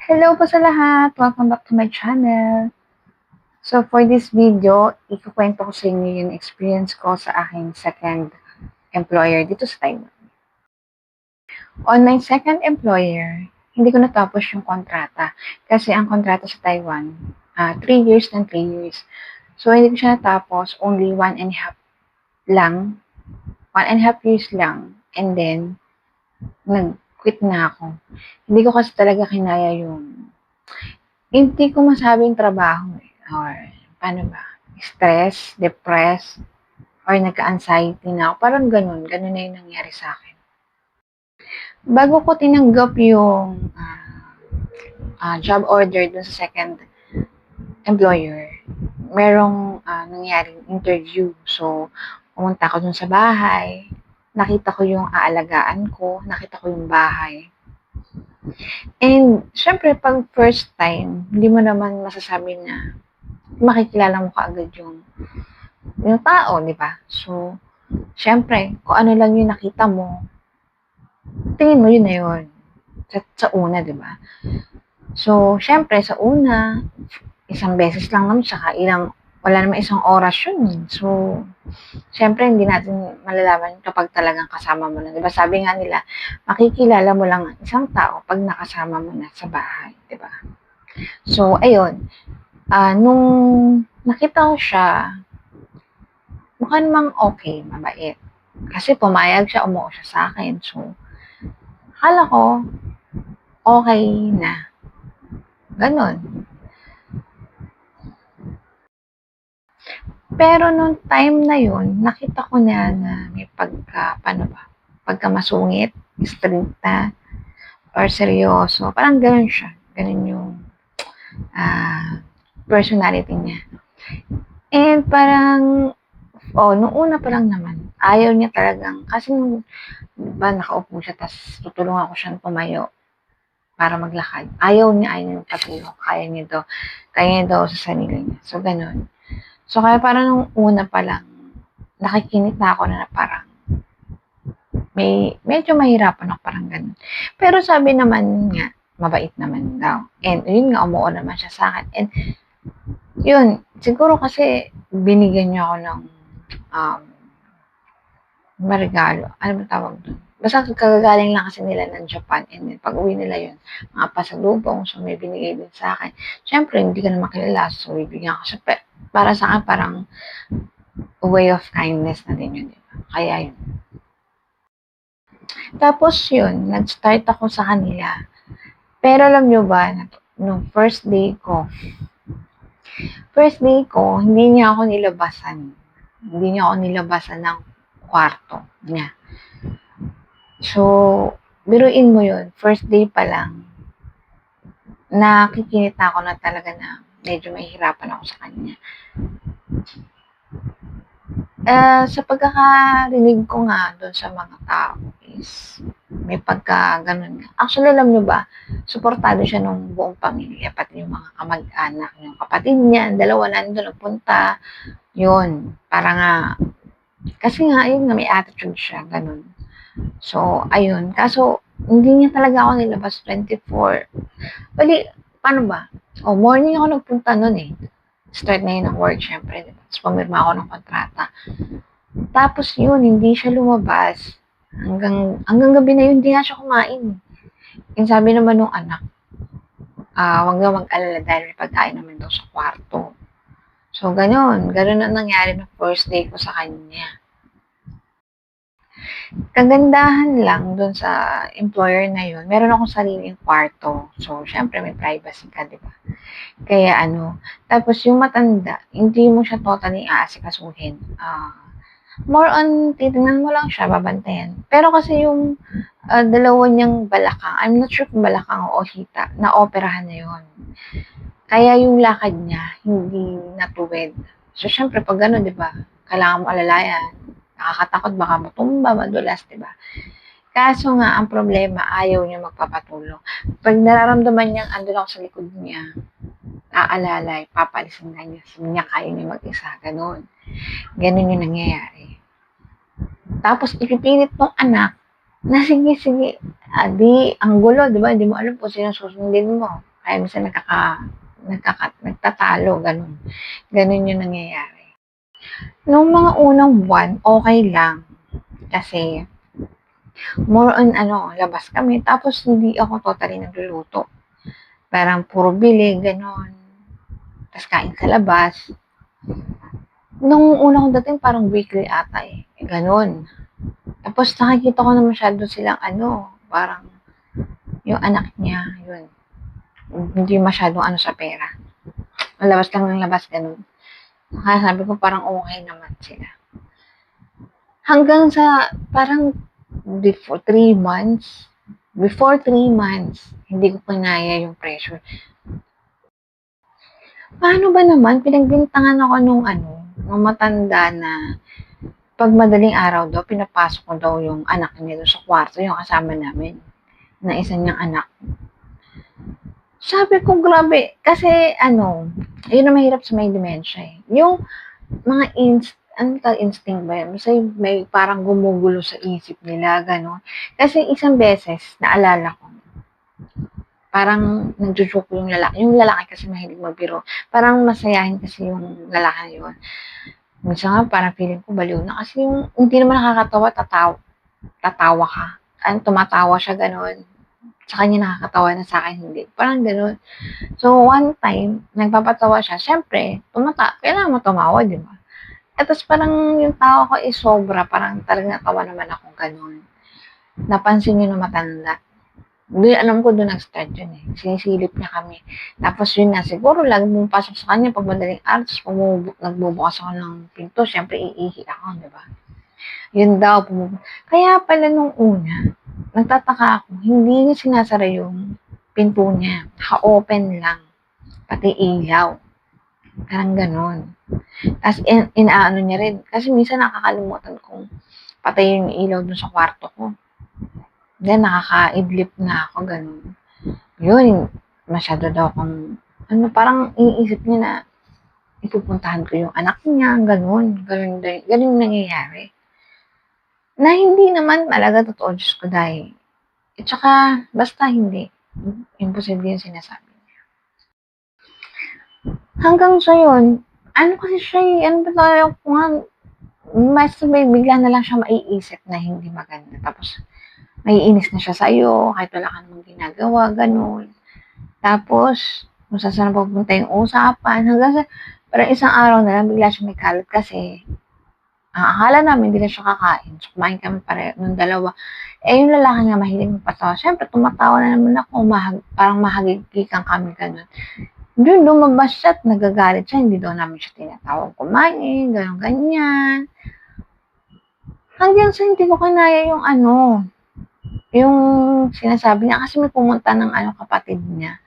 Hello po sa lahat! Welcome back to my channel. So for this video, ikukwento ko sa inyo yung experience ko sa aking second employer dito sa Taiwan. On my second employer, hindi ko natapos yung kontrata. Kasi ang kontrata sa Taiwan, 3 years and 3 years. So hindi ko siya natapos, only 1.5 lang. 1.5 years lang. And then, nag-quit na ako. Hindi ko kasi talaga kinaya yung hindi ko masabing trabaho or paano ba, stress, depressed, or nagka-anxiety na ako. Parang ganun na yung nangyari sa akin. Bago ko tinanggap yung job order dun sa second employer, merong nangyaring interview. So, pumunta ako dun sa bahay, nakita ko yung aalagaan ko, nakita ko yung bahay. And, syempre, pag first time, hindi mo naman masasabi na makikilala mo kaagad yung tao, di ba? So, syempre, kung ano lang yung nakita mo, tingin mo yun na yun. Sa una, di ba? So, syempre, sa una, isang beses lang naman, saka wala naman isang oras yun. So, syempre, hindi natin malalaman kapag talagang kasama mo na. Diba? Sabi nga nila, makikilala mo lang ang isang tao pag nakasama mo na sa bahay. Diba? So, ayun. Nung nakita ko siya, mukha namang okay, mabait. Kasi pumayag siya, umuo siya sa akin. So, akala ko, okay na. Ganon. Pero nung time na yun, nakita ko na may pagka masungit, stricta, or seryoso. Parang ganun siya. Ganun yung personality niya. And parang, nung una pa lang naman, ayaw niya talagang, kasi nung, diba, nakaupo siya, tapos tutulungan ko siyang tumayo para maglakad. Ayaw niya yung patulong. Kaya niya daw sa sarili niya. So, ganun. So, kaya parang nung una pa lang, nakikinit na ako na parang, medyo mahirapan ako, parang ganun. Pero sabi naman nga, mabait naman daw. And yun nga, umuo naman siya sa akin. And yun, siguro kasi binigyan niya ako ng regalo. Ano ba tawag doon? Basta kagagaling lang kasi nila ng Japan, and then pag uwi nila yun, mga pasalubong, so may binigay din sa akin. Siyempre, hindi ka na makilala, so bibigyan ko siya. Para sa akin, parang way of kindness na din yun, diba? Kaya yun. Tapos yun, nag-start ako sa kanila. Pero alam nyo ba, nung first day ko, hindi niya ako nilabasan. Hindi niya ako nilabasan ng kwarto niya. So, biruin mo yun, first day pa lang, nakikinit na ako na talaga na medyo mahihirapan ako sa kanya. Sa pagkakarinig ko nga doon sa mga tao is may ganun nga. Actually, alam nyo ba, suportado siya ng buong pamilya, pati yung mga kamag-anak, yung kapatid niya, dalawa nandun nagpunta, yun, para nga, kasi nga, yun nga, may attitude siya, ganun. So, ayun, kaso, hindi niya talaga ako nilabas 24. Bali, paano ba? Morning ako nagpunta nun eh. Start na yun ng work, syempre. Diba? Tapos pumirma ako ng kontrata. Tapos yun, hindi siya lumabas. Hanggang gabi na yun, hindi nga siya kumain. Yung sabi naman nung anak, huwag na mag-alala dahil may pagkain naman daw sa kwarto. So, ganun na nangyari ng first day ko sa kanya. Kagandahan lang dun sa employer na yun, meron akong sariling kwarto. So, syempre may privacy ka, di ba? Kaya tapos yung matanda, hindi mo siya totally aasikasuhin. More on, titignan mo lang siya, babantayan. Pero kasi yung dalawa niyang balakang, I'm not sure kung balakang o hita, na-operahan na yun. Kaya yung lakad niya, hindi natuwid. So, syempre, pag gano'n, di ba, kailangan mo alalayan. Nakakatakot, baka matumba, madulas, di ba? Kaso nga, ang problema, ayaw niya magpapatulong. Pag nararamdaman niyang andun ako sa likod niya, aalalay, papalisin na niya. Sabi niya, kaya niya mag-isa, ganun. Ganun yung nangyayari. Tapos, ipipilit ng anak, na sige, di, ang gulo, di ba? Hindi mo alam kung sino susundin mo. Kaya minsan nagtatalo, gano'n. Gano'n yung nangyayari. Nung mga unang buwan, okey lang. Kasi more on labas kami tapos hindi ako totally nagluluto. Parang puro bili, gano'n. Tas kain sa labas. Nung una kong dating parang weekly ata, gano'n. Tapos nakikita ko na masyado silang parang yung anak niya, yun, hindi masyadong sa pera. Labas lang ng labas, gano'n. Kaya sabi ko parang okey naman sila. Hanggang sa parang before 3 months, hindi ko kinaya yung pressure. Paano ba naman pinagbintangan ako nung matanda na 'pag madaling araw daw pinapasok ko daw yung anak niya dun sa kwarto, yung kasama namin, na isa niyang anak. Sabi ko grabe, kasi yun ang mahirap sa may dementia, yung mga instinct ba yun? Basta may parang gumugulo sa isip nila, gano'n. Kasi isang beses, naalala ko, parang nagjo-joke yung lalaki. Yung lalaki kasi mahilig magbiro. Parang masayahin kasi yung lalaki na yun. Minsan nga parang feeling ko baliw na kasi yung hindi naman nakakatawa, tatawa ka. Tumatawa siya, gano'n. Sa kanya nakakatawa na sa akin hindi. Parang gano'n. So, one time, nagpapatawa siya. Siyempre, kailangan mo tumawa, di ba? At tapos parang yung tawa ko is sobra, parang talagang natawa naman ako gano'n. Napansin yun ng matanda. Alam ko doon nag-start yun eh. Sinisilip niya kami. Tapos yun nga, siguro lagi pumapasok sa kanya pag madaling araw, tapos nagbubukas ako ng pinto, syempre iihi ako, di ba? Yun daw, kaya pala nung una, nagtataka ako, hindi niya sinasara yung pinto niya. Naka-open lang. Pati ilaw. Parang ganon. As inaano niya rin. Kasi minsan nakakalimutan kong patay yung ilaw dun sa kwarto ko. Then, nakakaidlip na ako, ganun. Yun, masyado daw akong, parang iniisip niya na ipupuntahan ko yung anak niya, ganun. Ganun nangyayari. Na hindi naman talaga totoo, Diyos ko dahil. At saka, basta hindi. Imposible yung sinasabi niya. Hanggang sa yun, kasi siya ano ba tayo kung mas bigla na lang siya maiisip na hindi maganda. Tapos, maiinis na siya sa'yo, kahit wala ka namang ginagawa, ganun. Tapos, kung saan pupunta yung usapan, hanggang sa, parang isang araw na lang, bigla siya may kalat kasi, ang akala namin, hindi na siya kakain. So, kumain kami pareho, nung dalawa. Yung lalaki nga mahilig magpatawa. Siyempre, tumatawa na naman ako, parang mahagigikan kami, ganun. Doon, lumabas siya at nagagalit siya, hindi daw namin siya tinatawag kumain, ganun, ganyan. Hanggang sa hindi ko kinaya yung sinasabi niya kasi may pumunta ng kapatid niya.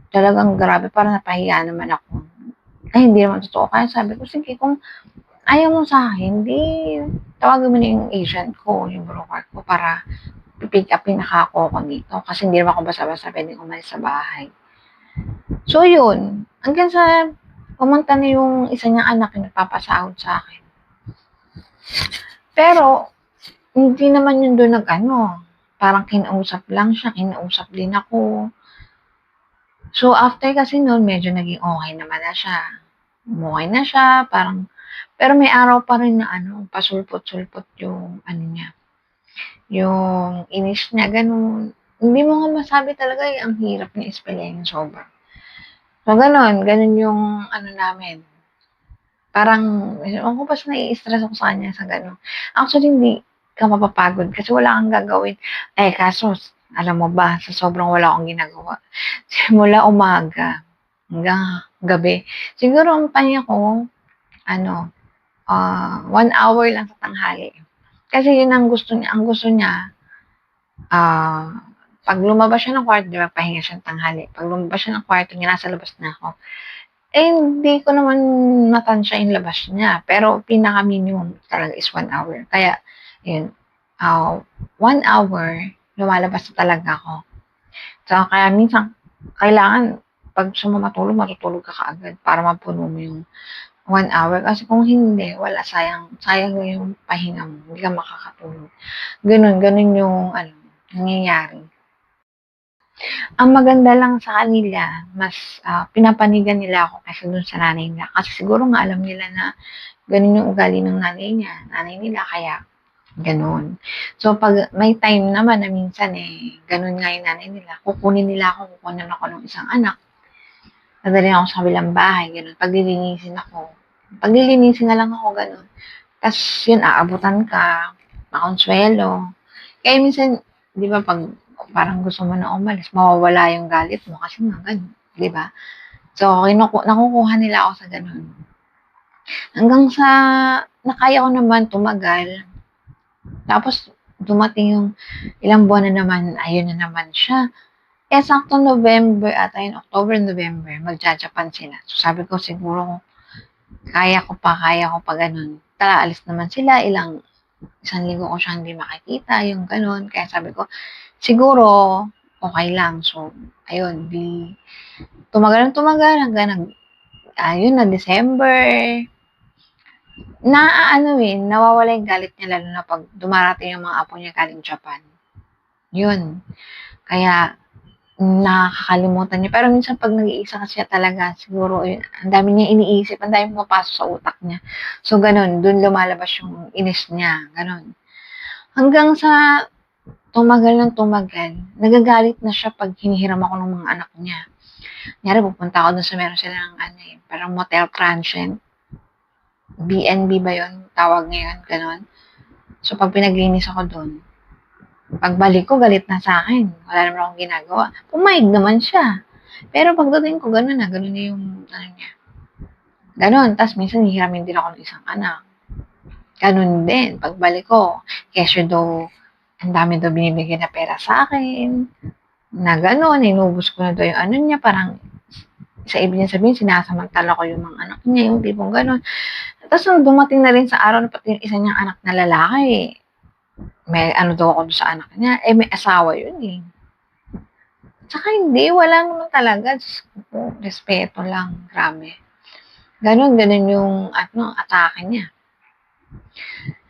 Talagang grabe, parang napahiya naman ako. Ay, hindi naman totoo. Kaya sabi ko, sige, kung ayaw mo sa akin, di tawagin mo na yung agent ko, yung broker ko, para pipick upin na ako dito. Kasi hindi naman ako basta-basta pwedeng umalis sa bahay. So, yun. Hanggang sa pumunta na yung isa niyang anak yung nagpapasahod sa akin. Pero, hindi naman yun doon parang kinausap lang siya, kinausap din ako. So, after kasi noon, medyo naging okay naman na siya. Umuwi na siya, parang, pero may araw pa rin na pasulpot-sulpot yung niya, yung inis niya, ganun. Hindi mo nga masabi talaga ang hirap niya ispelayin sobra. So, ganun yung namin. Parang, ewan ko basta nai-stress ako sa kanya sa gano'n. Actually, hindi ka mapapagod kasi wala kang gagawin. Kaso, alam mo ba, sa sobrang wala akong ginagawa, simula umaga hanggang gabi, siguro ang pahinga ko, 1 hour lang sa tanghali. Kasi yun ang gusto niya. Ang gusto niya, pag lumabas siya ng kwarto, di ba, pahinga siya ng tanghali. Pag lumabas siya ng kwarto niya, nasa labas na ako. Hindi ko naman matansya yung labas niya. Pero pinaka-minimum talaga is 1 hour. Kaya, yun, 1 hour, lumalabas na talaga ako. So, kaya minsan, kailangan, pag gusto mo matutulog ka kaagad para mapuno mo yung 1 hour. Kasi kung hindi, wala, sayang yung pahinga mo. Hindi ka makakatulog. Ganun yung, nangyayari. Ang maganda lang sa kanila mas, pinapanigan nila ako kaysa dun sa nanay nila. Kasi siguro nga alam nila na ganun yung ugali ng nanay nila kaya gano'n. So 'pag may time naman na minsan, gano'n nga yung nanay nila, kukunin ako ng isang anak, dadalhin ako sa kabilang bahay gano'n, paglilinisin na lang ako gano'n. Tas yun aabutan ka, pakonsuwelo. Kaya minsan 'di ba 'pag parang gusto mo na umalis mawawala yung galit mo kasi nga gano'n, 'di ba? So nakukuha nila ako sa gano'n. Hanggang sa nakaya ko naman tumagal, tapos dumating yung ilang buwan na naman, ayun na naman siya. Saktong November ata yun, October, November, magja-Japan sila. So sabi ko siguro kaya ko pa gano'n. Aalis naman sila, isang linggo ko siyang hindi makikita, yung gano'n. Kaya sabi ko, siguro okey lang. So ayun, 'di tumagal ng tumagal hanggang ayun na December. Nawawala yung galit niya lalo na 'pag dumarating yung mga apo niya galing Japan. Yun, kaya nakakalimutan niya. Pero minsan 'pag nag-iisa kasi siya talaga siguro ang dami niyang iniisip, ang daming pumapasok sa utak niya. So gano'n, dun lumalabas yung inis niya, gano'n. Hanggang sa tumagal ng tumagal, nagagalit na siya 'pag hinihiram ako ng mga anak niya. Kunyari pupunta ako dun sa meron silang parang motel transient, B&B ba yun tawag ngayon, gano'n. So 'pag pinaglinis ako dun, pagbalik ko galit na sa'kin, wala naman akong ginagawa. Pumayag naman siya. Pero pagdating ko gano'n na, gano'n na yung niya, gano'n. Ta's minsan hihiramin din ako ng isang anak, gano'n din. Pagbalik ko, kesyo daw ang dami daw binibigay na pera sa'kin, na gano'n, inubos ko na daw yung niya, parang sa ibig niya sabihin sinasamantala ko yung mga anak niya, yung tipong gano'n. Ta's nung dumating na rin sa araw na pati yung isa niyang anak na lalaki, may daw ako dun sa anak niya, may asawa yun, Tsaka hindi, wala naman talaga, Diyos ko, respeto lang, grabe. Gano'n yung atake niya.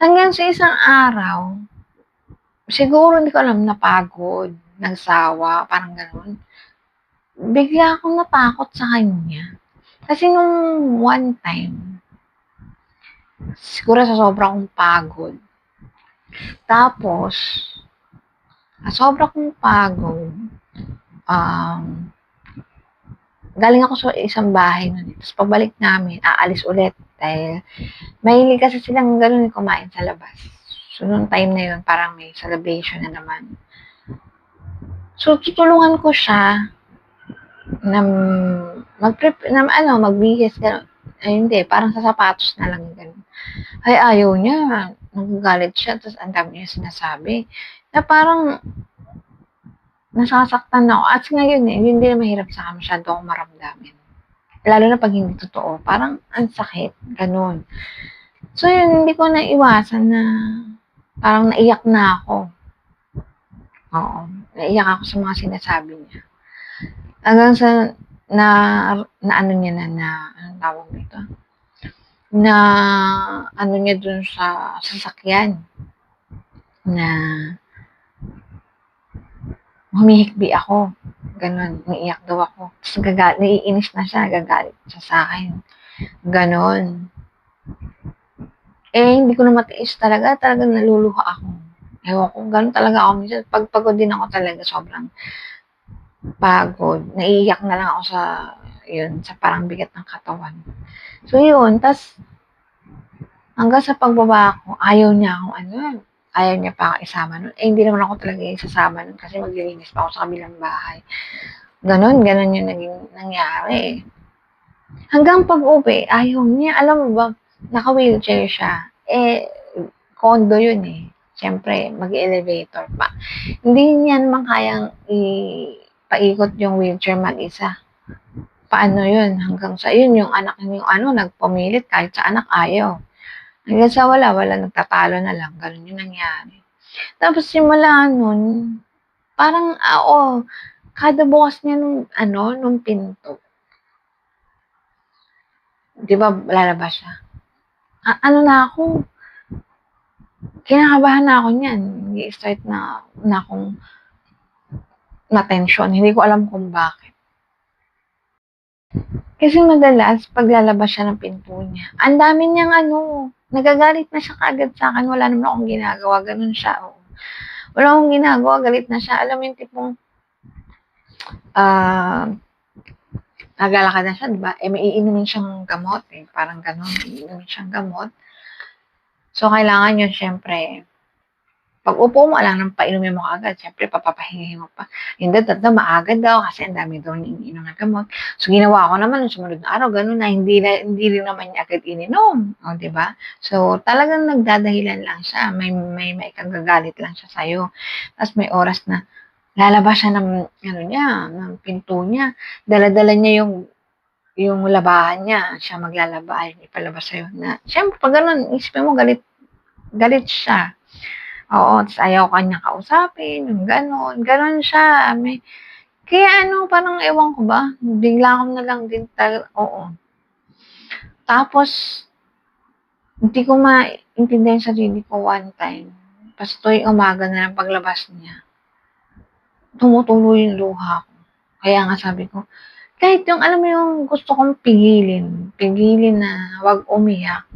Hanggang sa isang araw, siguro hindi ko alam, napagod, nagsawa, parang gano'n. Bigla akong natakot sa kanya. Kasi nung one time, siguro sa sobrang pagod, tapos, sa sobra kong pagod, galing ako sa isang bahay nun, tapos pabalik namin, aalis ulit dahil mahilig kasi silang gano'n kumain sa labas. So, nung time na yun, parang may celebration na naman. So, tutulungan ko siya na magbihis, gano'n. Ay, hindi, parang sa sapatos na lang, gano'n. Ay, ayaw niya, nagagalit siya, tapos ang dami niya sinasabi, na parang nasasaktan ako. At ngayon, yun din ang mahirap sa'kin, masyado akong maramdamin. Lalo na 'pag hindi totoo, parang ang sakit, gano'n. So yun, hindi ko naiwasan na parang naiyak na ako. Oo, naiyak ako sa mga sinasabi niya. Hanggang sa na naano niya na anong tawag dito, na ano niya dun sa sasakyan, na humihikbi ako, gano'n, umiiyak daw ako. Ta's naiinis na siya, nagagalit siya sa'kin, gano'n. Hindi ko na matiis talaga, talagang naluluha ako. Ewan ko, gano'n talaga ako minsan. 'Pag pagod din ako talaga, sobrang pagod, naiiyak na lang ako sa parang bigat ng katawan. So yun, ta's hanggang sa pagbaba ko, ayaw niya pa ako isama nun. Hindi naman ako talaga isasama nun kasi maglilinis pa ako sa kabilang bahay. Gano'n yung naging nangyari. Hanggang pag-uwi, ayaw niya. Alam mo ba, naka-wheelchair siya. Condo yun, Siyempre mag-e-elevator pa. Hindi niya naman kayang paikot yung wheelchair mag-isa. Paano yun? Hanggang sa yun, yung anak niyo, nagpumilit kahit sa anak, ayaw. Hanggang sa wala, nagtatalo na lang. Ganun yung nangyari. Tapos simula nun, parang, kada bukas niya nung pinto, di ba lalabas siya? Na ako, kinakabahan na ako niyan. Nag-i-start na akong na-tensyon. Hindi ko alam kung bakit. Kasi madalas, paglalabas siya ng pinto niya, ang dami niyang nagagalit na siya kaagad sa'kin, wala naman akong ginagawa, gano'n siya, oo. Wala akong ginagawa, galit na siya. Alam mo yung tipong, naglalakad na siya, di ba? May iinumin siyang gamot, parang gano'n, may iinumin siyang gamot. So, kailangan yun, syempre, pag upo mo, alam nang painumin mo kaagad. Siyempre, papapahingahin mo pa. Hindi, maaga daw kasi ang dami daw iniinom na gamot. So, ginawa ko naman nung sumunod na araw, gano'n na, hindi rin naman niya agad ininom. O, di ba? So, talagang nagdadahilan lang siya. May ikagagalit lang siya sa'yo. Tapos may oras na lalabas siya ng, ng pinto niya. Dala-dala niya yung labahan niya. Siya maglalaba, ipalabas sa'yo na. Siyempre, pag gano'n, isipin mo, galit siya. Oo, tas ayaw ka niya kausapin, yung gano'n. Gano'n siya. Kaya parang ewan ko ba, bigla ko na lang din oo. Tapos, hindi ko maintindihan sa sarili ko one time. Basta tuwing umaga na ng paglabas niya, tumutulo yung luha ko. Kaya nga sabi ko, kahit yung alam mo yung gusto kong pigilin na wag umiyak.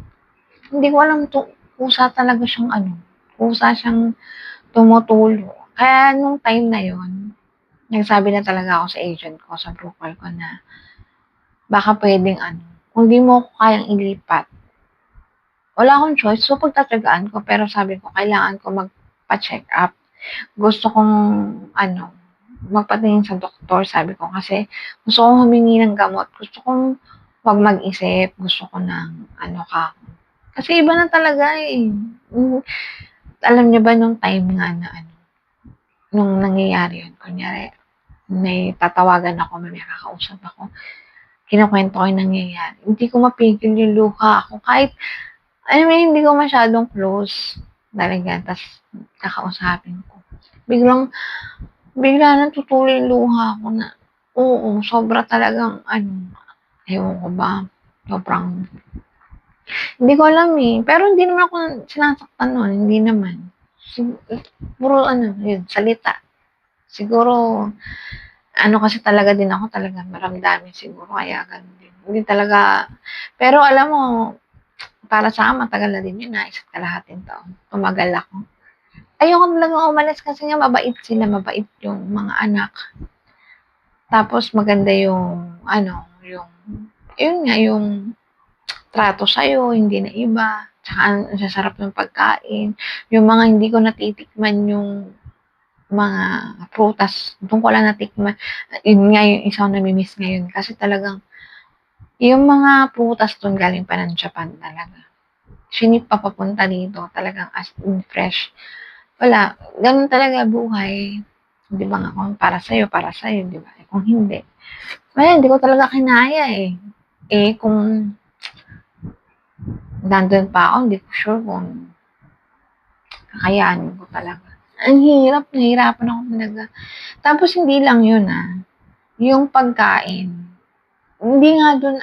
Hindi ko alam kusa talaga siyang kusa siyang tumutulo. Kaya nung time na yon, nagsabi na talaga ako sa agent ko, sa broker ko na baka puwedeng kung di mo ako kayang ilipat, wala akong choice, so pagtatiyagaan ko. Pero sabi ko kailangan ko magpa-check up. Gusto kong magpatingin sa doktor, sabi ko, kasi gusto kong humingi ng gamot. Gusto kong 'wag mag-isip, gusto ko ng kasi iba na talaga, eh. Alam niyo ba nung time nga na nung nangyayari yun, kunyari may tatawagan ako, may makakausap ako, kinukwento ko yung nangyayari, hindi ko mapigil yung luha ko kahit alam mo yun, hindi ko masyadong close talaga, tas kakausapin ko. Bigla natutulo yung luha ko na oo, sobra talagang ewan ko ba, sobrang hindi ko alam, eh. Pero hindi naman ako sinasaktan nun, hindi naman. Puro yun, salita. Siguro kasi talaga din ako, talagang maramdamin siguro kaya ganun din. Hindi talaga pero alam mo, para sa'kin matagal na din yun, isa't kalahating taon. Tumagal ako. Ayoko talagang umalis kasi nga mabait sila, mabait yung mga anak. Tapos maganda yung yung yun nga, yung trato sa'yo, hindi na iba. Tsaka ang sasarap ng pagkain. Yung mga hindi ko natitikman yung mga prutas, dun ko lang natikman. Yun nga yung isa kong nami-miss ngayon kasi talagang yung mga prutas dun galing pa ng Japan talaga. Sinip pa papunta dito, talagang as in fresh. Wala, ganun talaga buhay. 'Di ba nga kung para sa'yo, 'di ba? Kung hindi, wala, hindi ko talaga kinaya, eh. Kung nandun pa ako, hindi ko sure kung kakayanin ko talaga. Ang hirap, nahihirapan ako talaga. Tapos hindi lang yun, yung pagkain, hindi nga dun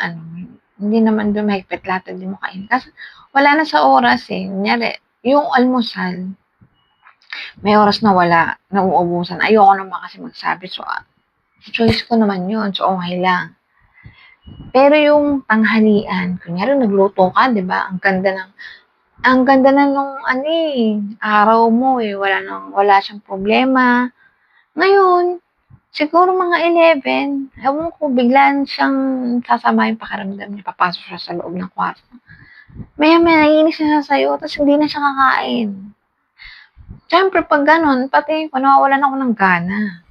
hindi naman dun mahigpit lahat hindi mo kainin. Kasi wala na sa oras, eh. Kunyari, yung almusal, may oras na wala, nauubusan. Ayoko naman kasi magsabi. So, choice ko naman yun. So, okay lang. Pero yung tanghalian, kunyari nagluto ka, 'di ba? Ang ganda na nung araw mo, eh. Wala siyang problema. Ngayon, siguro mga 11, ewan ko, biglaan siyang sasama yung pakiramdam niya, papasok siya sa loob ng kwarto. Maya-maya naiinis na siya sa'yo, tapos hindi na siya kakain. Siyempre 'pag gano'n, pati ako nawawalan ako ng gana.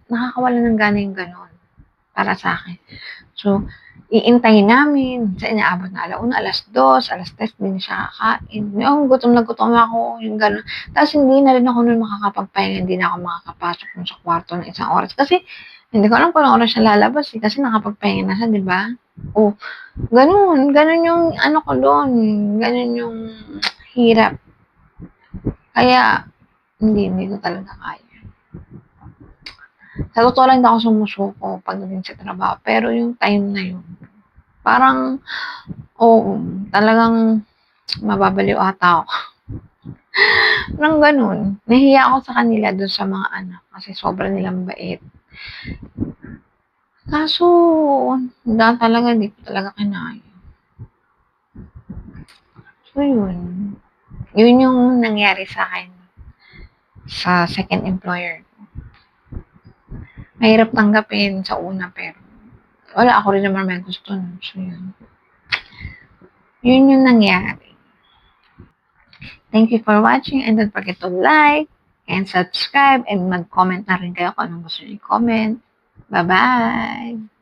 Nakakawalan ng gana yung gano'n, para sa'kin. So, iintayin namin, minsan inaabot na 1:00, 2:00, 3:00, hindi na siya kakain. Yung gutom na gutom ako, yung gano'n. Tapos hindi na rin ako nun makakapagpahinga, hindi na ako makakapasok dun sa kwarto ng isang oras. Kasi hindi ko alam kung anong oras siya lalabas, eh, kasi nakapagpahinga na siya, 'di ba? Oh, gano'n. Gano'n yung ko dun, gano'n yung hirap. Kaya hindi ko talaga kaya. Sa totoo lang hindi ako sumusuko pagdating sa trabaho, pero yung time na yun, parang oo, talagang mababaliw ata ako. Parang gano'n. Nahiya ako sa kanila dun sa mga anak kasi sobra nilang bait. Kaso, wala talaga, di ko talaga kinaya. So, yun. Yun yung nangyari sa akin sa second employer. Mahirap tanggapin sa una pero wala, ako rin naman may gusto nun. So, yun. Yun yung nangyari. Thank you for watching and don't forget to like and subscribe and mag-comment na rin kayo kung anong gusto niyo i-comment. Bye-bye!